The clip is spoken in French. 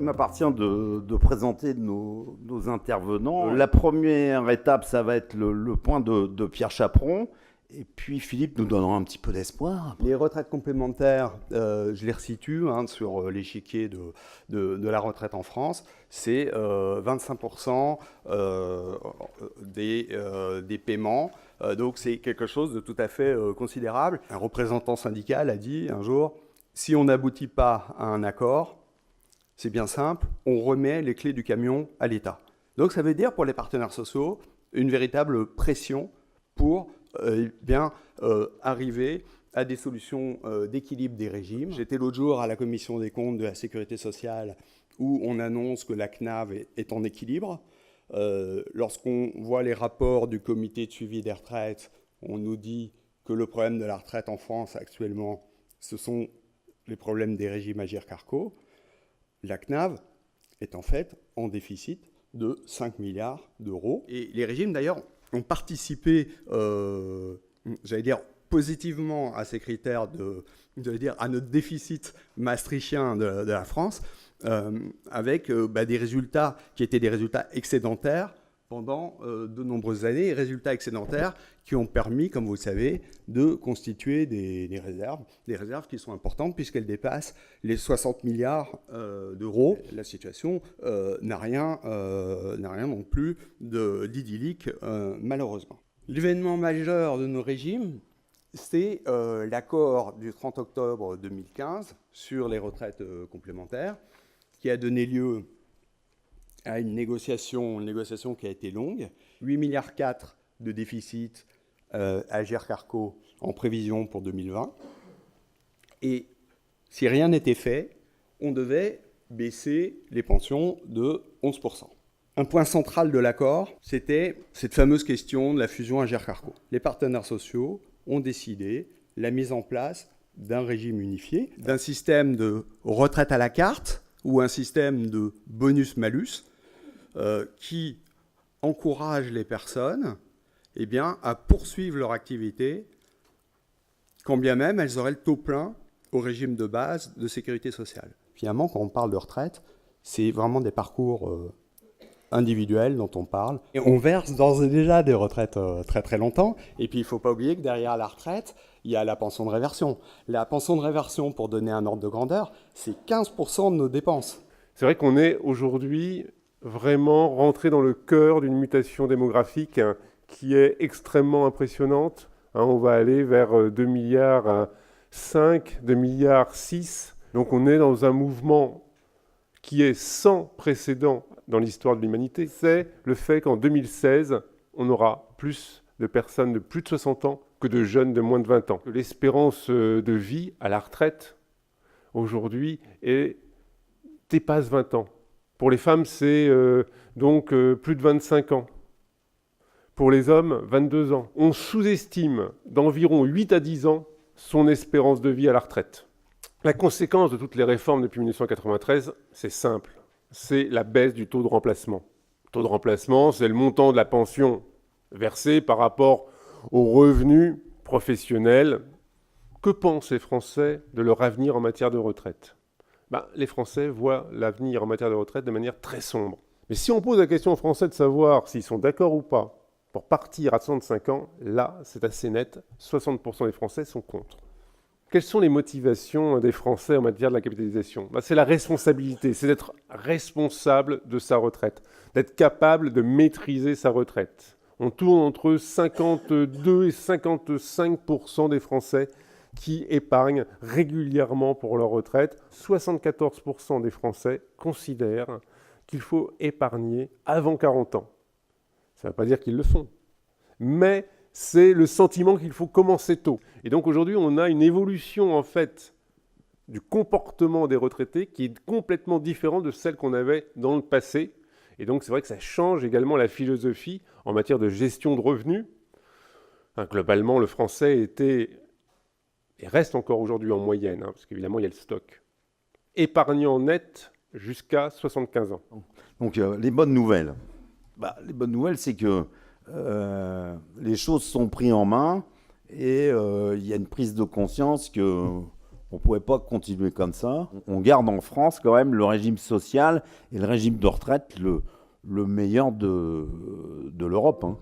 m'appartient de présenter nos intervenants. La première étape, ça va être le point de Pierre Chaperon. Et puis Philippe nous donnera un petit peu d'espoir. Les retraites complémentaires, je les resitue sur l'échiquier de la retraite en France. C'est 25% des paiements. Donc c'est quelque chose de tout à fait considérable. Un représentant syndical a dit un jour, si on n'aboutit pas à un accord, c'est bien simple, on remet les clés du camion à l'État. Donc ça veut dire pour les partenaires sociaux une véritable pression pour arriver à des solutions d'équilibre des régimes. J'étais l'autre jour à la commission des comptes de la sécurité sociale où on annonce que la CNAV est en équilibre. Lorsqu'on voit les rapports du comité de suivi des retraites, on nous dit que le problème de la retraite en France actuellement, ce sont les problèmes des régimes Agirc-Arrco. La CNAV est en fait en déficit de 5 milliards d'euros. Et les régimes d'ailleurs ont participé, positivement à ces critères à notre déficit maastrichtien de la France, avec des résultats qui étaient des résultats excédentaires pendant de nombreuses années, résultats excédentaires qui ont permis, comme vous le savez, de constituer des réserves qui sont importantes puisqu'elles dépassent les 60 milliards d'euros. La situation n'a rien non plus d'idyllique, malheureusement. L'événement majeur de nos régimes, c'est l'accord du 30 octobre 2015 sur les retraites complémentaires, qui a donné lieu à une négociation qui a été longue, 8,4 milliards de déficit Agirc-Arrco en prévision pour 2020. Et si rien n'était fait, on devait baisser les pensions de 11%. Un point central de l'accord, c'était cette fameuse question de la fusion Agirc-Arrco. Les partenaires sociaux ont décidé la mise en place d'un régime unifié, d'un système de retraite à la carte ou un système de bonus-malus qui encourage les personnes à poursuivre leur activité quand bien même elles auraient le taux plein au régime de base de sécurité sociale. Finalement, quand on parle de retraite, c'est vraiment des parcours individuels dont on parle. Et on verse d'ores et déjà des retraites très très longtemps. Et puis il ne faut pas oublier que derrière la retraite, il y a la pension de réversion. La pension de réversion, pour donner un ordre de grandeur, c'est 15% de nos dépenses. C'est vrai qu'on est aujourd'hui vraiment rentré dans le cœur d'une mutation démographique qui est extrêmement impressionnante. On va aller vers 2 milliards 5, 2 milliards 6. Donc on est dans un mouvement qui est sans précédent dans l'histoire de l'humanité. C'est le fait qu'en 2016, on aura plus de personnes de plus de 60 ans que de jeunes de moins de 20 ans. L'espérance de vie à la retraite, aujourd'hui, dépasse 20 ans. Pour les femmes, c'est plus de 25 ans. Pour les hommes, 22 ans. On sous-estime d'environ 8 à 10 ans son espérance de vie à la retraite. La conséquence de toutes les réformes depuis 1993, c'est simple. C'est la baisse du taux de remplacement. Le taux de remplacement, c'est le montant de la pension versée par rapport aux revenus professionnels. Que pensent les Français de leur avenir en matière de retraite ? Les Français voient l'avenir en matière de retraite de manière très sombre. Mais si on pose la question aux Français de savoir s'ils sont d'accord ou pas pour partir à 65 ans, là, c'est assez net. 60% des Français sont contre. Quelles sont les motivations des Français en matière de la capitalisation ? C'est la responsabilité, c'est d'être responsable de sa retraite, d'être capable de maîtriser sa retraite. On tourne entre 52 et 55% des Français qui épargnent régulièrement pour leur retraite. 74% des Français considèrent qu'il faut épargner avant 40 ans. Ça ne veut pas dire qu'ils le font, mais c'est le sentiment qu'il faut commencer tôt. Et donc aujourd'hui, on a une évolution en fait du comportement des retraités qui est complètement différent de celle qu'on avait dans le passé. Et donc c'est vrai que ça change également la philosophie en matière de gestion de revenus. Globalement, le Français était, et reste encore aujourd'hui en moyenne, parce qu'évidemment il y a le stock, épargnant net jusqu'à 75 ans. Donc les bonnes nouvelles. Les bonnes nouvelles, c'est que les choses sont prises en main et il y a une prise de conscience que On ne pouvait pas continuer comme ça. On garde en France quand même le régime social et le régime de retraite le meilleur de l'Europe, hein.